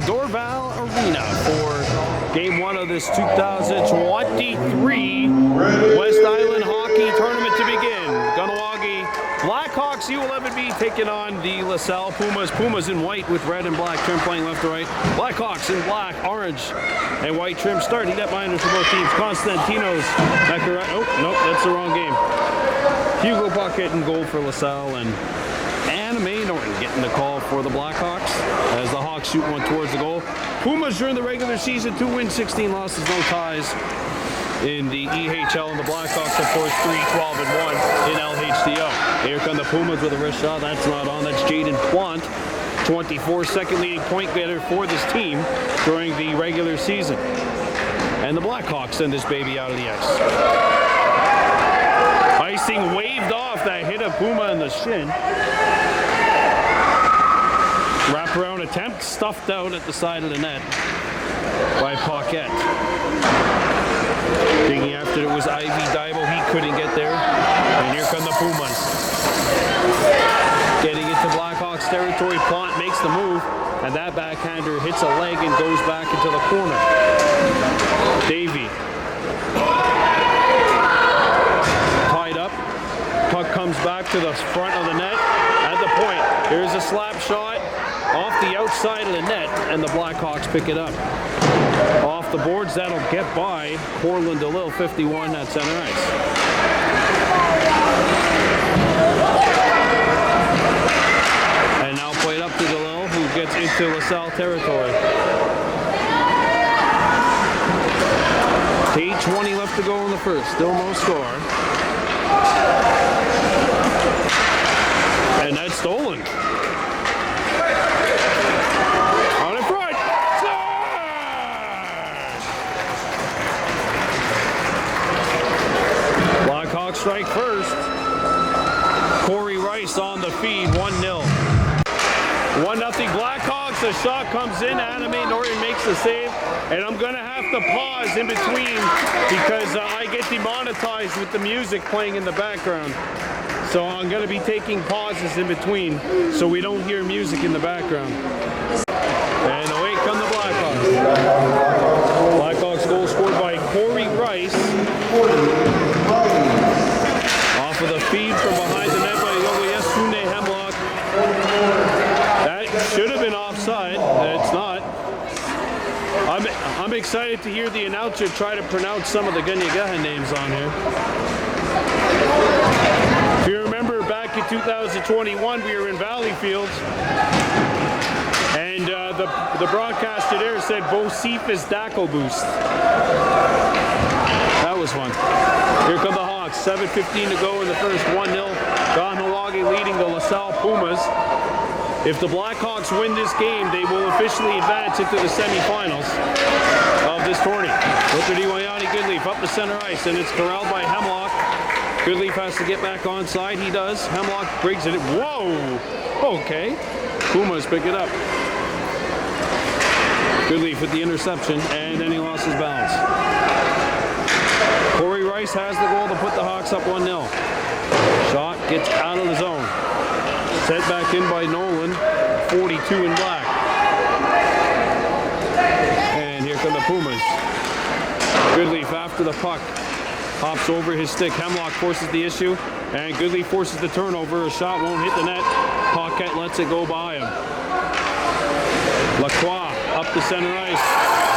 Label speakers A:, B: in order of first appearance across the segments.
A: Dorval Arena for Game 1 of this 2023 West Island Hockey Tournament to begin. Kahnawake Blackhawks U-11B taking on the Lasalle Pumas. Pumas in white with red and black trim playing left to right. Blackhawks in black, orange, and white trim. Starting net minors for both teams. Constantino's Macaroni. Oh, nope, that's the wrong game. Hugo Bucket in goal for Lasalle, and Anime Norton getting the call for the Blackhawks as the Hawks shoot one towards the goal. Pumas during the regular season, 2 wins, 16 losses, no ties in the EHL, and the Blackhawks of course 3-12-1 in LHDO. Here come the Pumas with a wrist shot. That's not on. That's Jaden Plant, 24, second leading point getter for this team during the regular season. And the Blackhawks send this baby out of the ice. Icing waved off that hit a Puma in the shin. Wraparound attempt stuffed out at the side of the net by Paquette. Digging after it was Ivy Dibo. He couldn't get there. And here come the Pumas. Getting into Blackhawks territory. Plant makes the move. And that backhander hits a leg and goes back into the corner. Davey. Tied up. Puck comes back to the front of the net. At the point. Here's a slap shot off the outside of the net, and the Blackhawks pick it up. Off the boards, that'll get by Cortland DeLille, 51 at center ice. And now played up to DeLille, who gets into LaSalle territory. 8:20 left to go in the first, still no score. And that's stolen. Blackhawks strike first. Corey Rice on the feed, 1-0. 1-0 Blackhawks. The shot comes in. Anime Norton makes the save. And I'm going to have to pause in between because I get demonetized with the music playing in the background. So I'm going to be taking pauses in between so we don't hear music in the background. And away come the Blackhawks. Blackhawks goal scored by Corey Rice. Off of the feed from behind the net by Sunday Hemlock. That should have been offside. It's not. I'm excited to hear the announcer try to pronounce some of the Kahnawake names on here. If you remember back in 2021, we were in Valleyfield. And the broadcaster there said Bocephus Daco Boost. That was fun. Here come the Hawks. 7:15 to go in the first. 1-0. Kahnawake leading the Lasalle Pumas. If the Blackhawks win this game, they will officially advance into the semifinals of this tournament. Wayani Goodleaf up the center ice, and it's corralled by Hemlock. Goodleaf has to get back onside. He does. Hemlock brings it. Whoa! Okay. Pumas pick it up. Goodleaf with the interception, and then he lost his balance. Corey Rice has the goal to put the Hawks up 1-0. Shot gets out of the zone. Sent back in by Nolan, 42 in black. And here come the Pumas. Goodleaf after the puck. Hops over his stick. Hemlock forces the issue, and Goodleaf forces the turnover. A shot won't hit the net. Paquette lets it go by him. Lacroix up the center ice,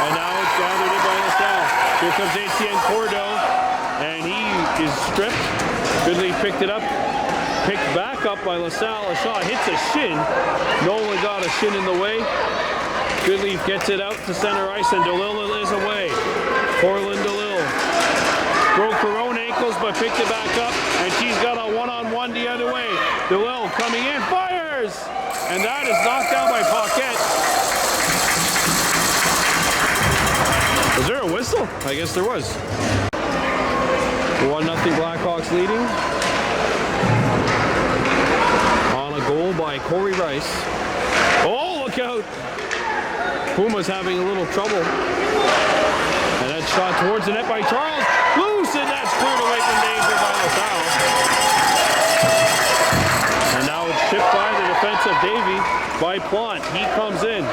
A: and now it's gathered in by LaSalle. Here comes Etienne Cordo, and he is stripped. Goodleaf picked it up, picked back up by LaSalle. A shot hits a shin. Nolan got a shin in the way. Goodleaf gets it out to center ice, and DeLille is away. Cortland DeLille broke her own ankles, but picked it back up, and she's got a one-on-one the other way. DeLille coming in, fires! And that is knocked down by Paquette. Was there a whistle? I guess there was. 1-0 Blackhawks leading. On a goal by Corey Rice. Oh, look out! Puma's having a little trouble. And that shot towards the net by Charles. Loose, and that's cleared away from danger by LaSalle. And now it's chipped by the defensive Davey by Plant. He comes in.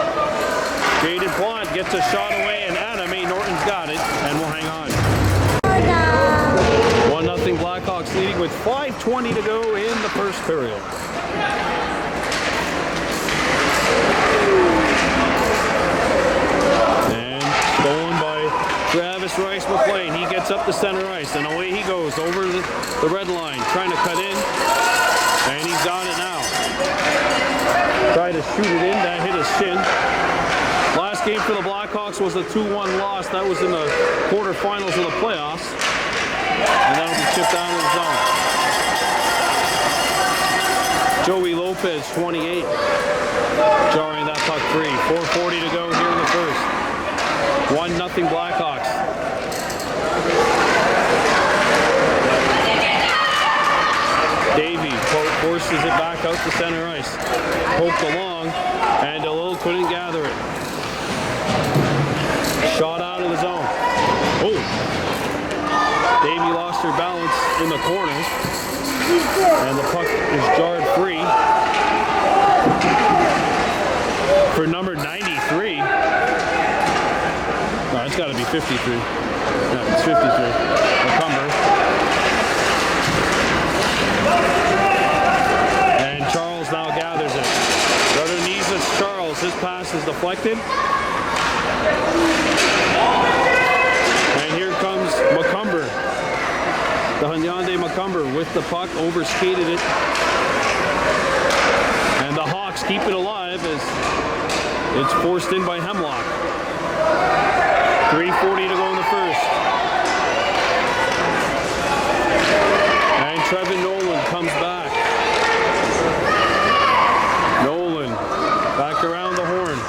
A: a shot away, and Anime Norton's got it, and will hang on. 1-0 Blackhawks leading with 5:20 to go in the first period. And stolen by Travis Rice McLean. He gets up the center ice, and away he goes over the red line, trying to cut in, and he's got it now. Tried to shoot it in, that hit his shin. Last game for the Blackhawks was a 2-1 loss. That was in the quarterfinals of the playoffs. And that'll be chipped out of the zone. Joey Lopez, 28, jarring that puck free. 4:40 to go here in the first. 1-0 Blackhawks. Davey forces it back out to center ice. Poked along, and DeLille couldn't gather it. Shot out of the zone. Oh! Davey lost her balance in the corner, and the puck is jarred free for number 93. No, it's got to be 53. No, it's 53. McCumber. And Charles now gathers it. Underneath is Charles. His pass is deflected. And here comes McCumber. The Hunyande McCumber with the puck, overskated it. And the Hawks keep it alive as it's forced in by Hemlock. 3:40 to go in the first. And Trevin Nolan comes back. Nolan back around the horn.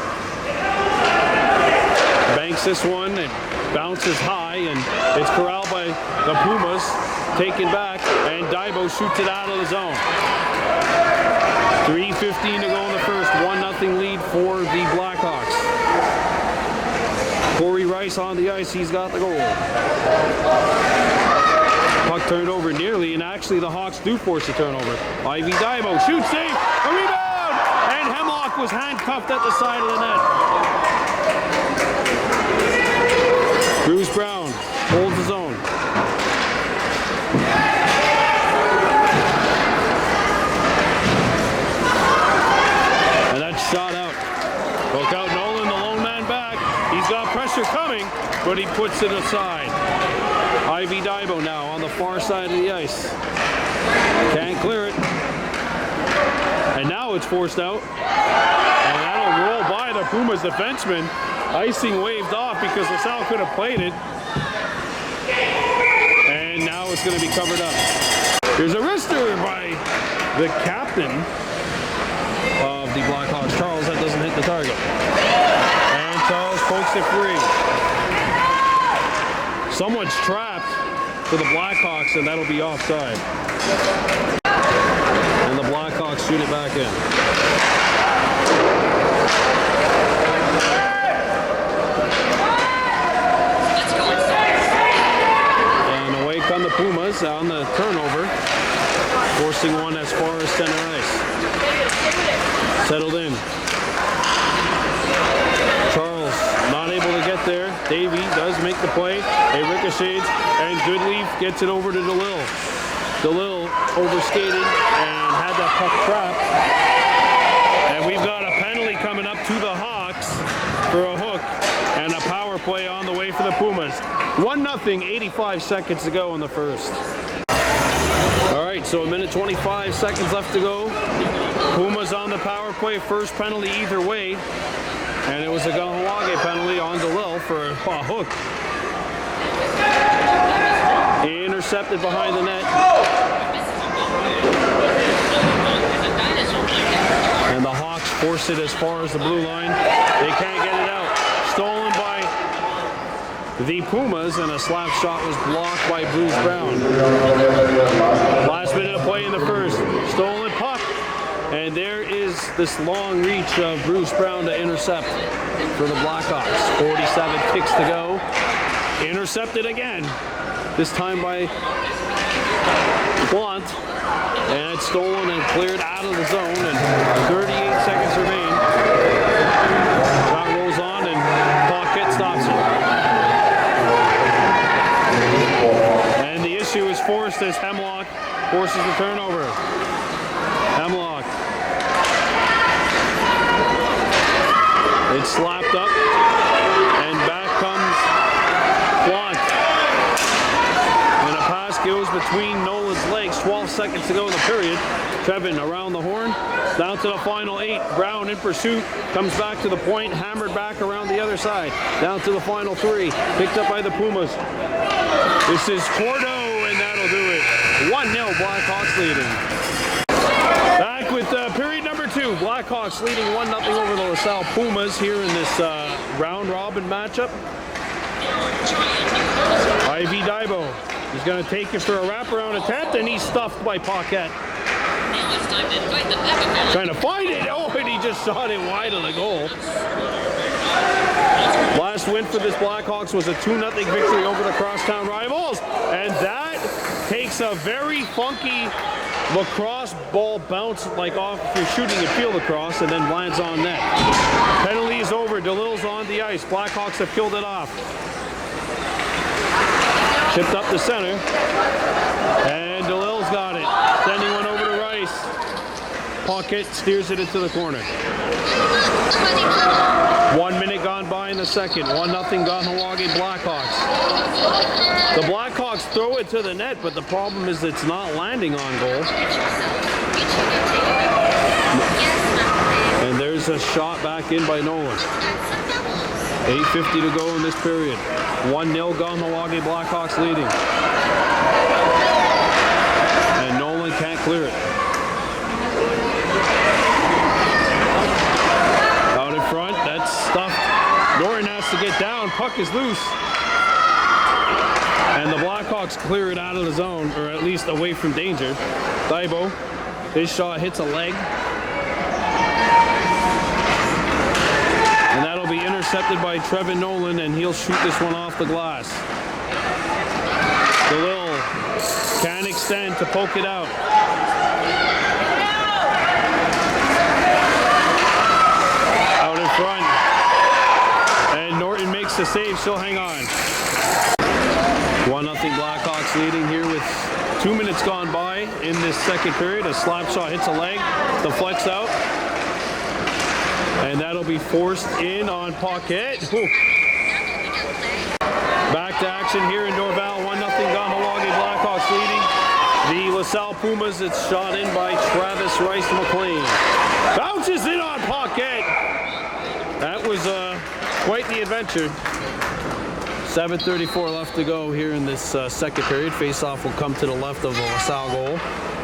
A: Banks this one and bounces high, and it's corralled by the Pumas. Taken back, and Daibo shoots it out of the zone. 3:15 to go in the first. 1-0 lead for the Blackhawks. Corey Rice on the ice. He's got the goal. Puck turned over nearly, and actually the Hawks do force a turnover. Ivy Daibo shoots, save, a rebound, and Hemlock was handcuffed at the side of the net. Bruce Brown holds his own. And that's shot out. Look out, Nolan, the lone man back. He's got pressure coming, but he puts it aside. Ivy Daibo now on the far side of the ice. Can't clear it. And now it's forced out. And that'll roll by the Pumas defenseman. Icing waved off because Lasalle could have played it. And now it's going to be covered up. Here's a wrister by the captain of the Blackhawks, Charles. That doesn't hit the target. And Charles pokes it free. Someone's trapped for the Blackhawks, and that'll be offside. And the Blackhawks shoot it back in. And away come the Pumas on the turnover, forcing one as far as center ice. Settled in. Charles not able to get there. Davey does make the play. It ricochets, and Goodleaf gets it over to DeLille. DeLille overskated and had that puck trapped. And we've got a penalty coming up to the Hawks for a hook, and a power play on the way for the Pumas. 1-0, 85 seconds to go in the first. All right, so 1:25 left to go. Pumas on the power play, first penalty either way. And it was a Kahnawake penalty on DeLille for a hook. Intercepted behind the net. And the Hawks force it as far as the blue line. They can't get it out. Stolen by the Pumas, and a slap shot was blocked by Bruce Brown. Last minute of play in the first. Stolen puck. And there is this long reach of Bruce Brown to intercept for the Blackhawks. 47 ticks to go. Intercepted again. This time by Blunt. And it's stolen and cleared out of the zone. And 38 seconds remain. Shot rolls on, and puck stops it. And the issue is forced as Hemlock forces the turnover. Hemlock. It's slapped up, and back comes Blunt. And a pass goes between Nolan's legs, 12 seconds to go in the period. Trevin around the horn, down to the final 8. Brown in pursuit, comes back to the point, hammered back around the other side. Down to the final 3, picked up by the Pumas. This is Cordo, and that'll do it. 1-0, Blackhawks leading. Back with period number 2. Blackhawks leading 1-0 over the Lasalle Pumas here in this round robin matchup. Ivy Daibo is going to take it for a wraparound attempt, and he's stuffed by Paquette. Trying to find it. Oh, and he just shot it wide of the goal. Last win for this Blackhawks was a 2-0 victory over the crosstown rivals, and that takes a very funky lacrosse ball bounce, like off if you're shooting a field lacrosse, and then lands on net. Penalty is over. DeLille's on the ice. Blackhawks have killed it off. Chipped up the center, and DeLille's got it. Sending one over to Rice. Paquette steers it into the corner. 1 minute gone by in the second. 1-0 Kahnawake Blackhawks. The Blackhawks throw it to the net, but the problem is it's not landing on goal. And there's a shot back in by Nolan. 8:50 to go in this period. 1-0 Kahnawake Blackhawks leading. And Nolan can't clear it. Out in front, that's stuffed. Norton has to get down. Puck is loose. And the Blackhawks clear it out of the zone, or at least away from danger. Daibo, his shot hits a leg. And that'll be intercepted by Trevin Nolan, and he'll shoot this one off the glass. DeLille can extend to poke it out. Out in front. And Norton makes the save, she'll hang on. 1-0 Blackhawks leading here with 2 minutes gone by in this second period. A slap shot hits a leg, deflects out. And that'll be forced in on Paquette. Back to action here in Dorval. 1-0 Kahnawake Blackhawks leading. The Lasalle Pumas, it's shot in by Travis Rice McLean. Bounces in on Paquette. That was quite the adventure. 7:34 left to go here in this second period. Face-off will come to the left of the LaSalle goal.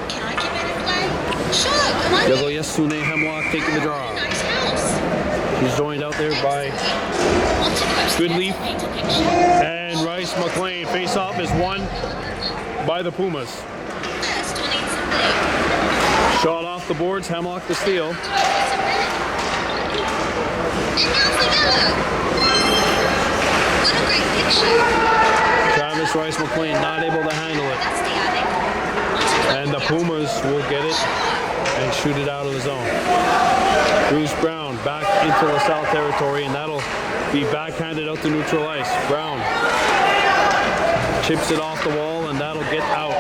B: Can I come in and play? Sure, come on.
A: Yago Yasune Hemlock taking the draw.
B: Nice house.
A: He's joined out there by Goodleaf and Rice McLean. Face-off is won by the Pumas.
B: First, we'll need something.
A: Shot off the boards, Hemlock the steal.
B: And now's the yellow. What a great picture.
A: Travis Rice McLean not able to handle it.
B: That's the attic.
A: And the Pumas will get it and shoot it out of the zone. Bruce Brown back into LaSalle territory, and that'll be backhanded out to neutral ice. Brown chips it off the wall, and that'll get out.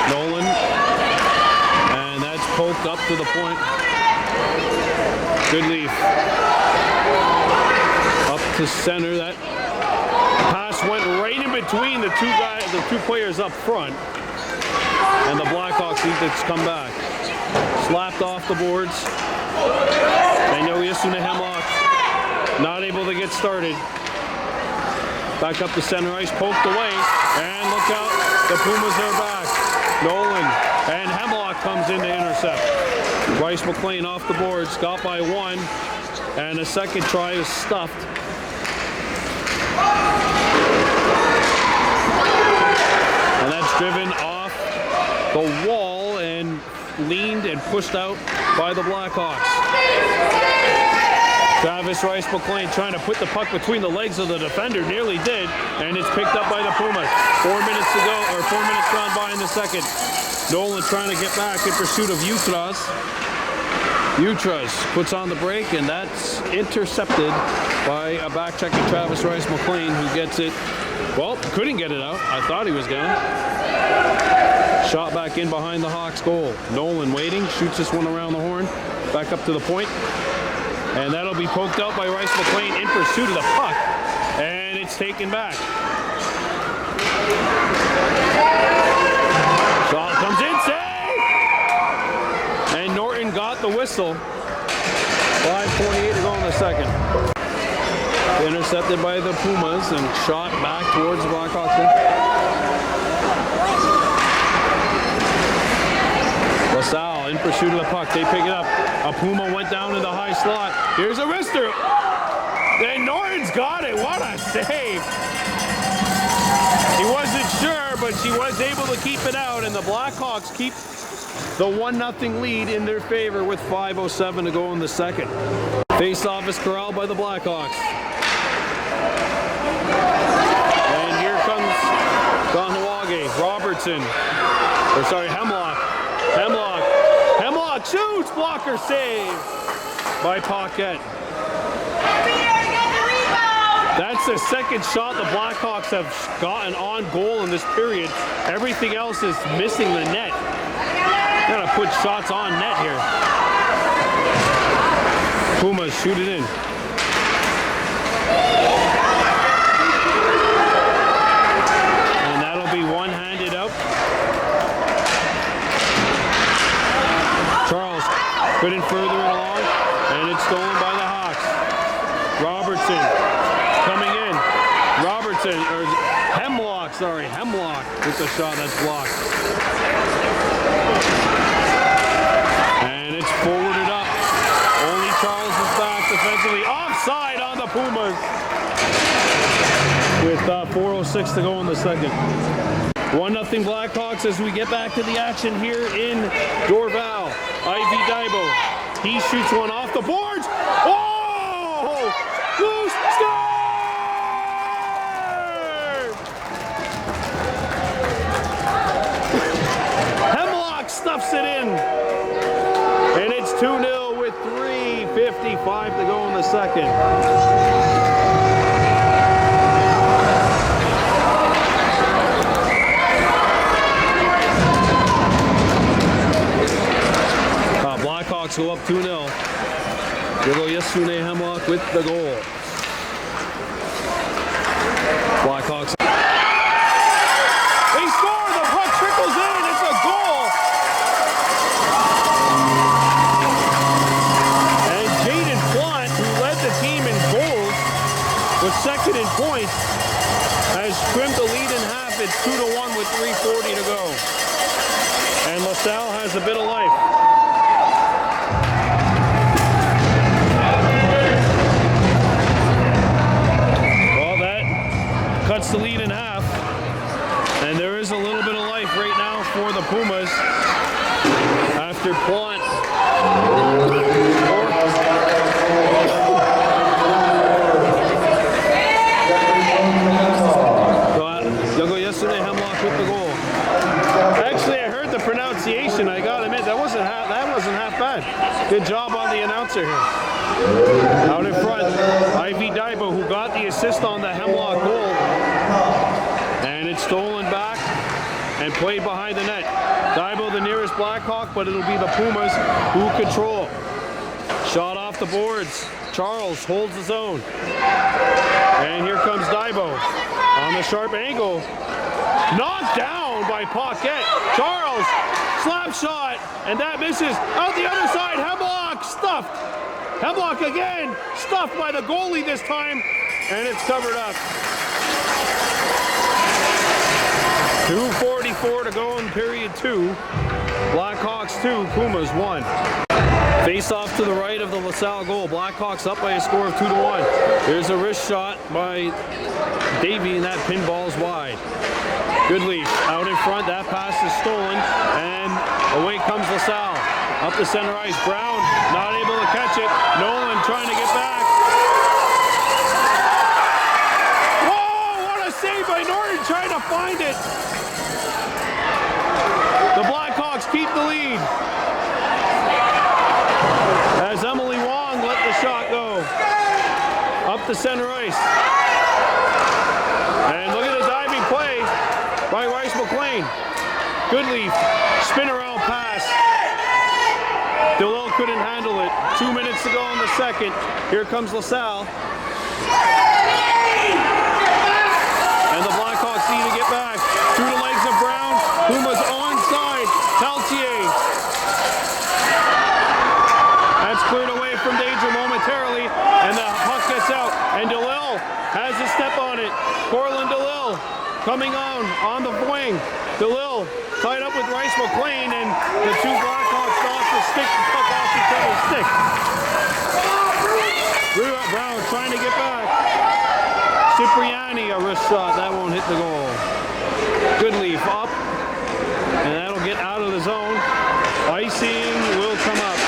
A: Nolan, and that's poked up to the point. Goodleaf up to center. That pass went right in between the two players up front, and the Blackhawks need to come back. Slapped off the boards. And Yasune Hemlock not able to get started. Back up to center ice, poked away, and look out, the Pumas are back. Nolan and Hemlock comes in to intercept. Rice McLean off the boards, got by one, and a second try is stuffed. And that's driven off the wall and leaned and pushed out by the Blackhawks. Travis Rice McLean trying to put the puck between the legs of the defender, nearly did, and it's picked up by the Pumas. 4 minutes to go, or 4 minutes gone by in the second. Nolan trying to get back in pursuit of Utras. Utras puts on the break, and that's intercepted by a back checker, Travis Rice McLean, who gets it. Well, couldn't get it out. I thought he was gonna. Shot back in behind the Hawks goal. Nolan waiting, shoots this one around the horn, back up to the point. And that'll be poked out by Rice McLean in pursuit of the puck. And it's taken back. Shot comes in, save! And Norton got the whistle. 5:28 to go in the second. Intercepted by the Pumas and shot back towards the Blackhawks. Lasalle in pursuit of the puck. They pick it up. A Puma went down to the high slot. Here's a wrister. And Norton's got it. What a save. He wasn't sure, but she was able to keep it out. And the Blackhawks keep the 1-0 lead in their favor with 5:07 to go in the second. Face-off is corralled by the Blackhawks. And here comes Kahnawake. Robertson. Or sorry, Hemlock. Hemlock shoots. Blocker save by Paquette. That's the second shot the Blackhawks have gotten on goal in this period. Everything else is missing the net. Gotta put shots on net here. Pumas shoot it in. And that'll be one-handed out. Charles couldn't further it along, and it's stolen by the Hawks. Robertson coming in. Robertson, or Hemlock with the shot that's blocked. And it's forwarded up. Only Charles is back defensively. Offside on the Pumas. With 4:06 to go in the second. 1-0 Blackhawks as we get back to the action here in Dorval. Ivy Daibo. He shoots one off the boards. Oh! Goose score! Hemlock stuffs it in. And it's 2-0 with 3:55 to go in the second. Blackhawks go up 2-0. Yogo Yasune Hemlock with the goal. Blackhawks. They score! The puck trickles in! It's a goal! And Jaden Plant, who led the team in goals, was second in points, has trimmed the lead in half. It's 2-1 with 3:40 to go. And Lasalle has a bit of life. Cuts the lead in half, and there is a little bit of life right now for the Pumas after Plant. Yogo Yasune Hemlock with the goal. Actually, I heard the pronunciation. I gotta admit that wasn't half bad. Good job on the announcer here. Out in front, Ivy Daibo, who got the assist on the Hemlock goal. And it's stolen back and played behind the net. Daibo the nearest Blackhawk, but it'll be the Pumas who control. Shot off the boards. Charles holds his own. And here comes Daibo on the sharp angle. Knocked down by Paquette. Charles, slap shot, and that misses. Out the other side, Hemlock stuffed. Hemlock again, stuffed by the goalie this time, and it's covered up. 2:44 to go in period 2. Blackhawks 2, Pumas 1. Face off to the right of the LaSalle goal. Blackhawks up by a score of 2-1. There's a wrist shot by Davey, and that pinball's wide. Goodleaf out in front. That pass is stolen, and away comes LaSalle. Up the center ice. Brown not able to catch it. Nolan trying to get back. Whoa! What a save by Norton trying to find it. The Blackhawks keep the lead. to center ice. And look at the diving play by Rice McLean. Good leaf, spin around pass. DeLille couldn't handle it. 2 minutes to go in the second. Here comes Lasalle. And the Blackhawks need to get back. Through the legs of Brown. Pumas onside. Peltier. That's cleared away from danger momentarily. And the puck gets out. And DeLille has a step on it. Corlin DeLille coming on the wing. DeLille tied up with Rice McLean, and the two Blackhawks knocked the stick puck off each other's stick. Brown trying to get back. Cipriani, a wrist shot. That won't hit the goal. Good leaf up. And that'll get out of the zone. Icing will come up.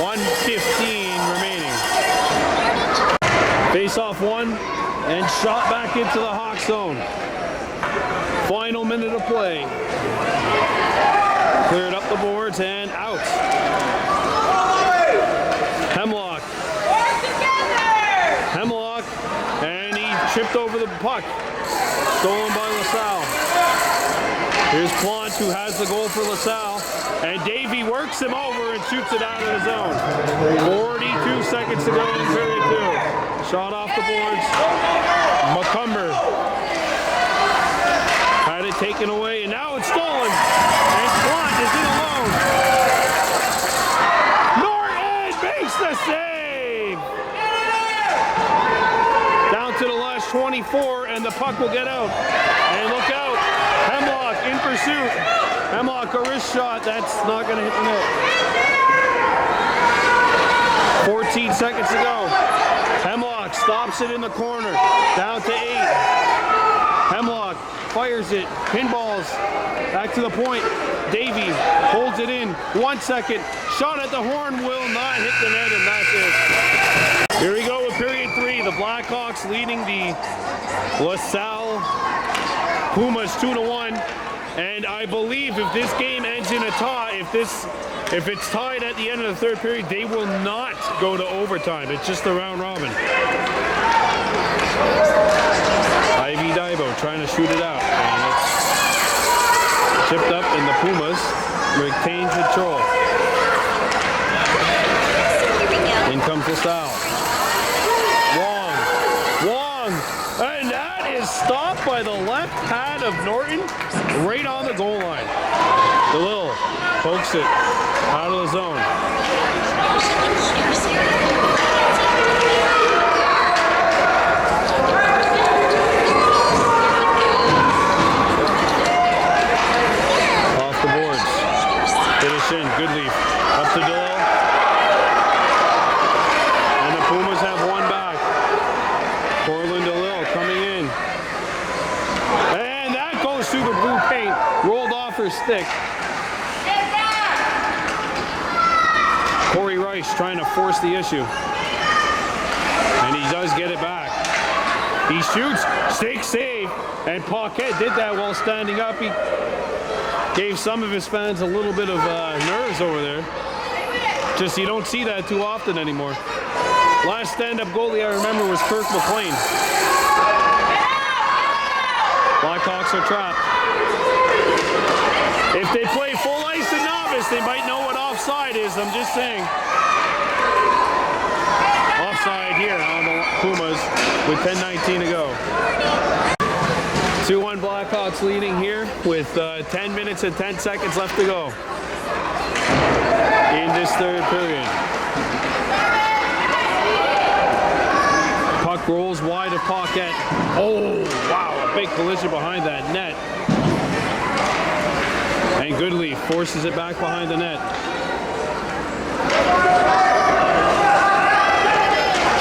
A: 1:15 remaining. Face-off one. And shot back into the Hawk zone. Final minute of play. Cleared up the boards and out. Hemlock. Hemlock. And he chipped over the puck. Stolen by Lasalle. Here's Plant, who has the goal for Lasalle. And Davey works him over and shoots it out of the zone. 42 seconds to go in period two. Shot off the boards. McCumber had it taken away, and now it's stolen. And Plant is in alone. Norton makes the save. Down to the last 24, and the puck will get out. And look out. Hemlock in pursuit. Hemlock, a wrist shot. That's not going to hit the net. 14 seconds to go. Hemlock stops it in the corner. Down to 8. Hemlock fires it. Pinballs. Back to the point. Davey holds it in. 1 second. Shot at the horn will not hit the net, and that's it. Here we go with period three. The Blackhawks leading the LaSalle Pumas 2-1. And I believe if this game ends in a tie, if it's tied at the end of the third period, they will not go to overtime. It's just a round robin. Ivy Daibo trying to shoot it out. And it's chipped up, and the Pumas retain control. In comes LaSalle. Wong. And that is stopped by the left pad of Norton right on the goal line. DeLille pokes it out of the zone. Off the boards. Finish in. Good leaf. Up to DeLille. And the Pumas have one back. Corlin DeLille coming in. And that goes through the blue paint. Rolled off her stick. Corey Rice trying to force the issue. And he does get it back. He shoots. Stick save. And Paquette did that while standing up. He gave some of his fans a little bit of nerves over there. Just you don't see that too often anymore. Last stand-up goalie I remember was Kirk McLean. Blackhawks are trapped. If they play full ice and novice, they might know what offside is. I'm just saying. Offside here on the Pumas with 10:19 to go. 2-1 Blackhawks leading here with 10 minutes and 10 seconds left to go in this third period. Puck rolls wide of Paquette. Oh, wow, a big collision behind that net. And Goodleaf forces it back behind the net.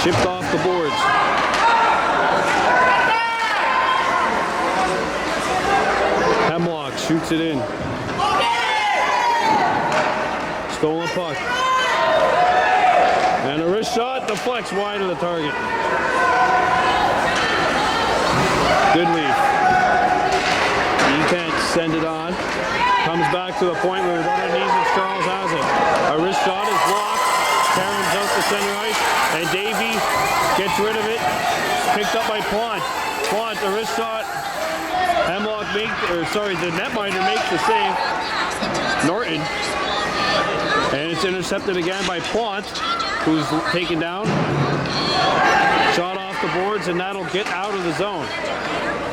A: Chipped off the boards. Hemlock shoots it in. Stolen puck. And a wrist shot deflects wide of the target. Goodleaf. He can't send it on. Comes back to the point where we're going to need it. Charles has it. A wrist shot is blocked. Cameron's out to center ice, and Davey gets rid of it. Picked up by Plant. Plant, a wrist shot. Hemlock the netminder makes the save. Norton. And it's intercepted again by Plant, who's taken down. Shot off the boards, and that'll get out of the zone.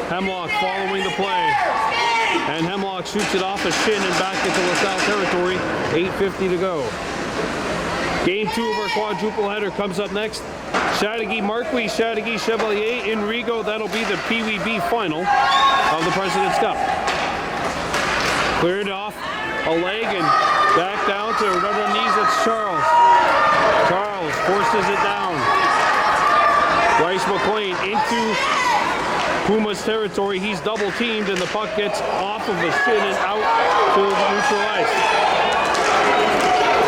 A: Hemlock following the play. And Hemlock shoots it off a shin and back into LaSalle territory. 8:50 to go. Game 2 of our quadruple header comes up next. Chateauguay Marquis, Chateauguay Chevalier in Rigaud. That'll be the PWB final of the President's Cup. Cleared off a leg and back down to right on knees. It's Charles. Charles forces it down. Bryce McLean into Pumas territory. He's double teamed and the puck gets off of the shin and out to the neutral ice.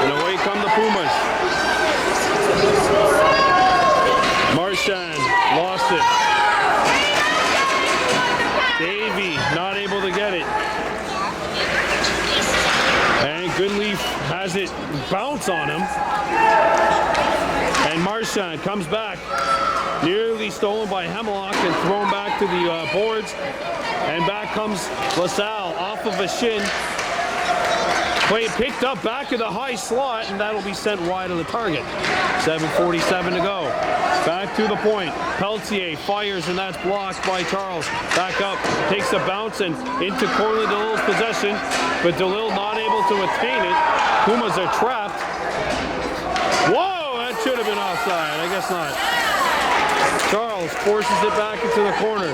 A: And away come the Pumas. Marchand lost it. Davey not able to get it. And Goodleaf has it bounce on him. And Marchand comes back. Nearly stolen by Hemlock and thrown back to the boards. And back comes LaSalle off of a shin. Play picked up back in the high slot, and that'll be sent wide of the target. 7:47 to go. Back to the point. Pelletier fires, and that's blocked by Charles. Back up, takes a bounce and into Corlin DeLille's possession, but DeLille not able to attain it. Pumas are trapped. Whoa, that should have been offside. I guess not. Charles forces it back into the corner.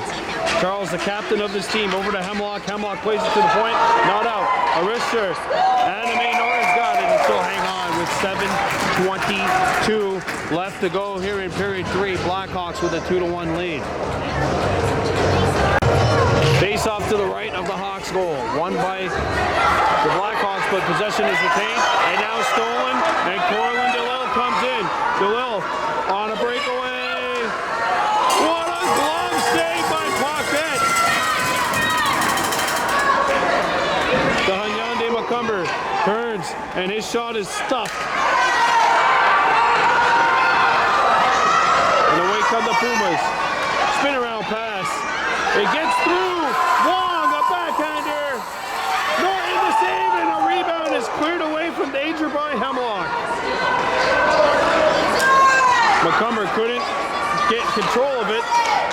A: Charles, the captain of this team, over to Hemlock. Hemlock plays it to the point. Not out. A wrister. Anime Norris got it and still hang on with 7:22 left to go here in period 3. Blackhawks with a 2-1 lead. Face off to the right of the Hawks goal. Won by the Blackhawks, but possession is retained. And now stolen. And Corlin DeLille comes in. DeLille on a breakaway. What a glove save by Paquette. The Hunyande Macumber turns, and his shot is stuffed. And away come the Pumas. Spin around pass. It gets through. Wong, a backhander. Norton the save, and a rebound is cleared away from danger by Hemlock. Macumber couldn't get control of it.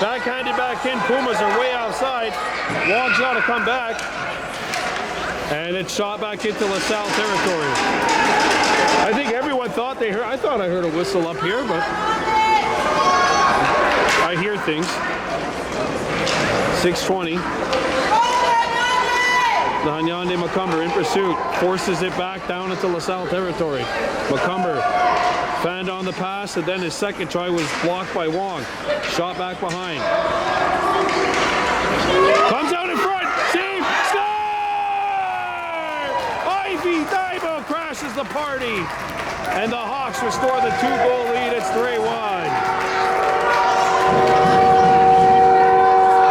A: Backhanded back in. Pumas are way outside. Wong's got to come back. And it's shot back into LaSalle territory. I think everyone thought they heard. I thought I heard a whistle up here, but I hear things. 6:20. The Hunyande Macumber in pursuit. Forces it back down into LaSalle territory. Macumber fanned on the pass, and then his second try was blocked by Wong. Shot back behind. Comes out in front. Save. Score! Ivy Daibo crashes the party. And the Hawks restore the 2-goal lead. It's 3-1.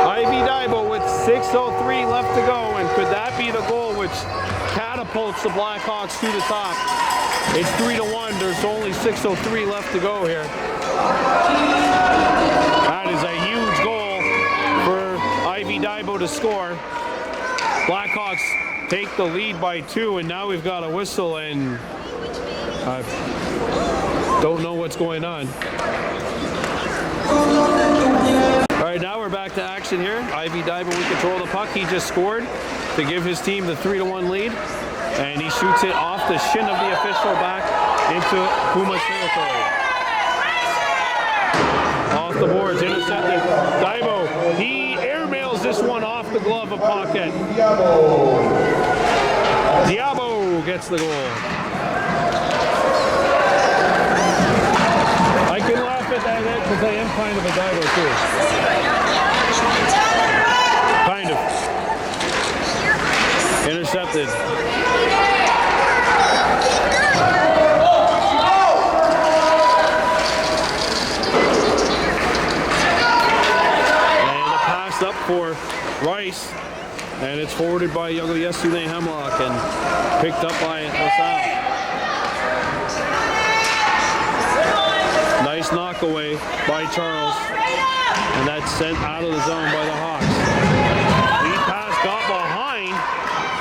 A: Ivy Daibo with 6:03 left to go. And could that be the goal which catapults the Blackhawks to the top? It's 3-1. There's only 6:03 left to go here. That is a huge goal for Ivy Daibo to score. Blackhawks take the lead by 2, and now we've got a whistle, and I don't know what's going on. All right, now we're back to action here. Ivy Daibo in control of the puck. He just scored to give his team the 3-1 lead. And he shoots it off the shin of the official back into Pumas territory. Off the boards, intercepted. Daibo, he airmails this one off the glove of Paquette. Diabo gets the goal. I can laugh at that because I am kind of a Daibo too. Kind of. Intercepted. Up for Rice, and it's forwarded by Yesune Hemlock and picked up by LaSalle. Nice knockaway by Charles. And that's sent out of the zone by the Hawks. Lead pass got behind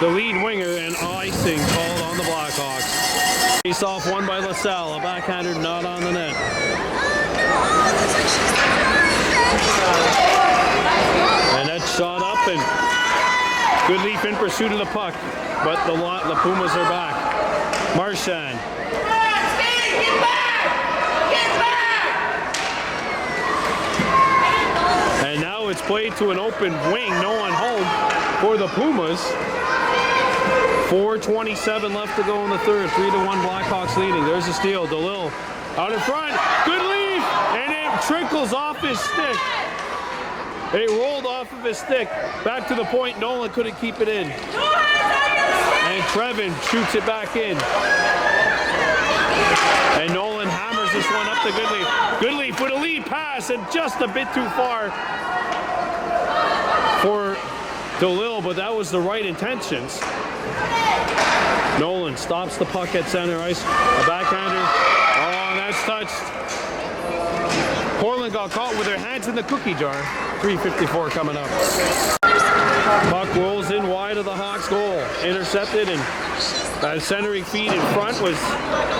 A: the lead winger, and icing called on the Blackhawks. Face off won by Lasalle. A backhander not on the net. And that shot up, and Goodleaf in pursuit of the puck. But the Pumas are back. Marchand. And now it's played to an open wing, no one home for the Pumas. 4:27 left to go in the third. 3-1 Blackhawks leading. There's a steal. DeLille out in front. Good lead, and it trickles off his stick. It rolled off of his stick. Back to the point. Nolan couldn't keep it in. And Trevin shoots it back in. And Nolan hammers this one up to Goodleaf. Goodleaf with a lead pass, and just a bit too far for DeLille, but that was the right intentions. Nolan stops the puck at center ice. A backhander. Oh, that's touched. Portland got caught with their hands in the cookie jar. 3:54 coming up. Puck rolls in wide of the Hawks' goal. Intercepted, and that centering feed in front was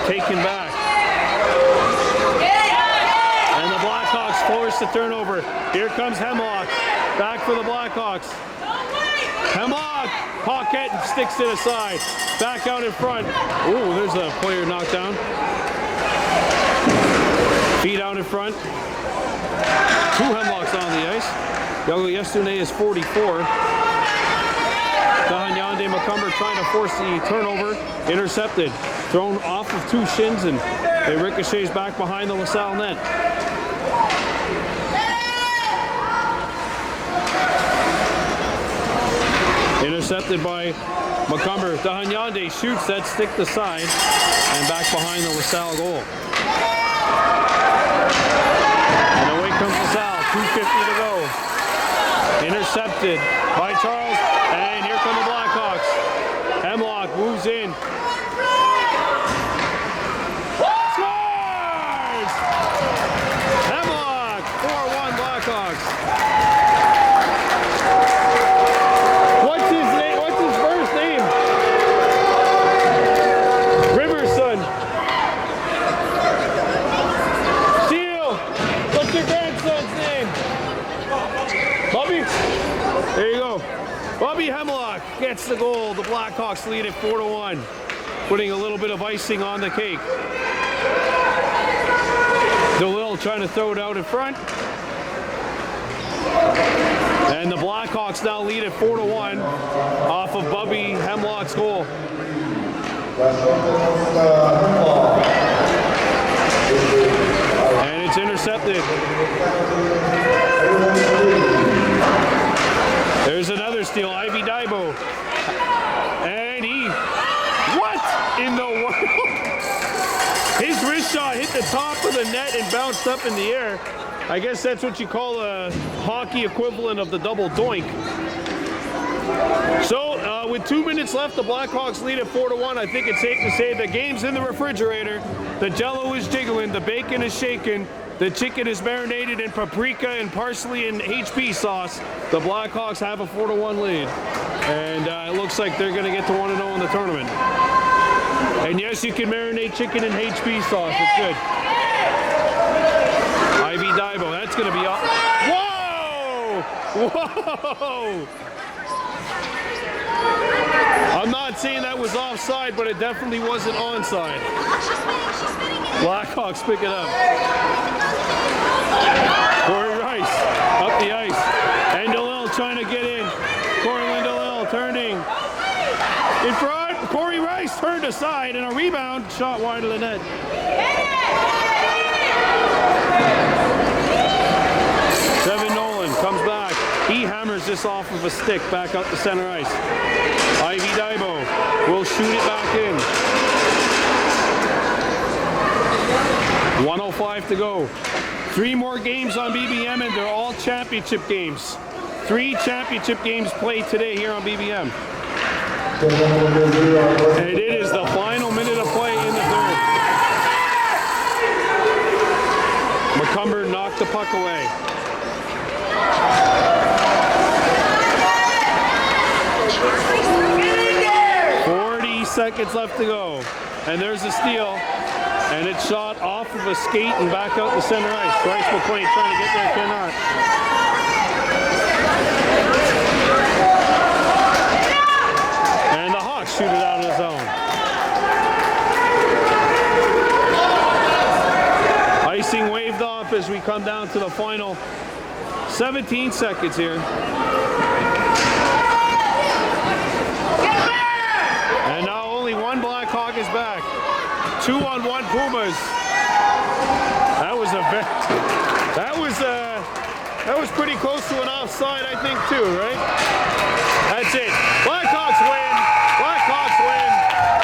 A: taken back. And the Blackhawks force the turnover. Here comes Hemlock. Back for the Blackhawks. Hemlock, pocket, sticks it aside. Back out in front. Ooh, there's a player knocked down. Feet out in front. 2 Hemlocks on the ice. Yesterday is 44. Kahnawake McCumber trying to force the turnover. Intercepted. Thrown off of 2 shins, and it ricochets back behind the Lasalle net. Intercepted by McCumber. Kahnawake shoots that stick to side and back behind the Lasalle goal. And away comes Lasalle. 2:50 to go. Intercepted by Charles, and here come the Blackhawks. Hemlock moves in. Scores! Hemlock, 4-1 Blackhawks. What's his name? What's his first name? Riverson. Steele, what's your grandson's name? Bobby? There you go. Bobby Hemlock gets the goal. The Blackhawks lead at 4-1, putting a little bit of icing on the cake. DeLille trying to throw it out in front. And the Blackhawks now lead at 4-1 off of Bobby Hemlock's goal. And it's intercepted. There's another steal, Ivy Daibo. And he, what in the world? His wrist shot hit the top of the net and bounced up in the air. I guess that's what you call a hockey equivalent of the double doink. So, with 2 minutes left, the Blackhawks lead at 4-1. I think it's safe to say the game's in the refrigerator. The Jell-O is jiggling, the bacon is shaking, the chicken is marinated in paprika and parsley and HP sauce. The Blackhawks have a 4-1 lead. And it looks like they're going to get to 1-0 in the tournament. And yes, you can marinate chicken in HP sauce. It's good. Ivy Daibo, that's going to be up. Whoa! Whoa! I'm not saying that was offside, but it definitely wasn't onside. Blackhawks pick it up. Corey Rice up the ice. And DeLille trying to get in. Corlin DeLille turning. In front, Corey Rice turned aside, and a rebound shot wide of the net. Devin Nolan comes back. He hammers this off of a stick back out the center ice. Ivy Daibo will shoot it back in. 1:05 to go. 3 more games on BBM, and they're all championship games. 3 championship games played today here on BBM. And it is the final minute of play in the third. knocked the puck away. 40 seconds left to go. And there's a steal. And it's shot off of a skate and back out the center ice. Bryce McLean trying to get there, cannot. And the Hawks shoot it out of the zone. Icing waved off as we come down to the final 17 seconds here. And now only one Blackhawk is back. 2-on-1 Pumas. That was pretty close to an offside, I think, too, right? That's it. Blackhawks win. Blackhawks win.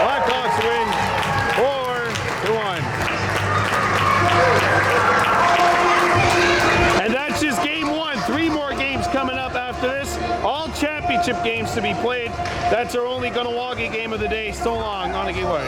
A: Blackhawks win. 4-1. And that's just game one. 3 more games coming up after this. All championship games to be played. That's our only Kahnawake game of the day. So long, Kahnawake way.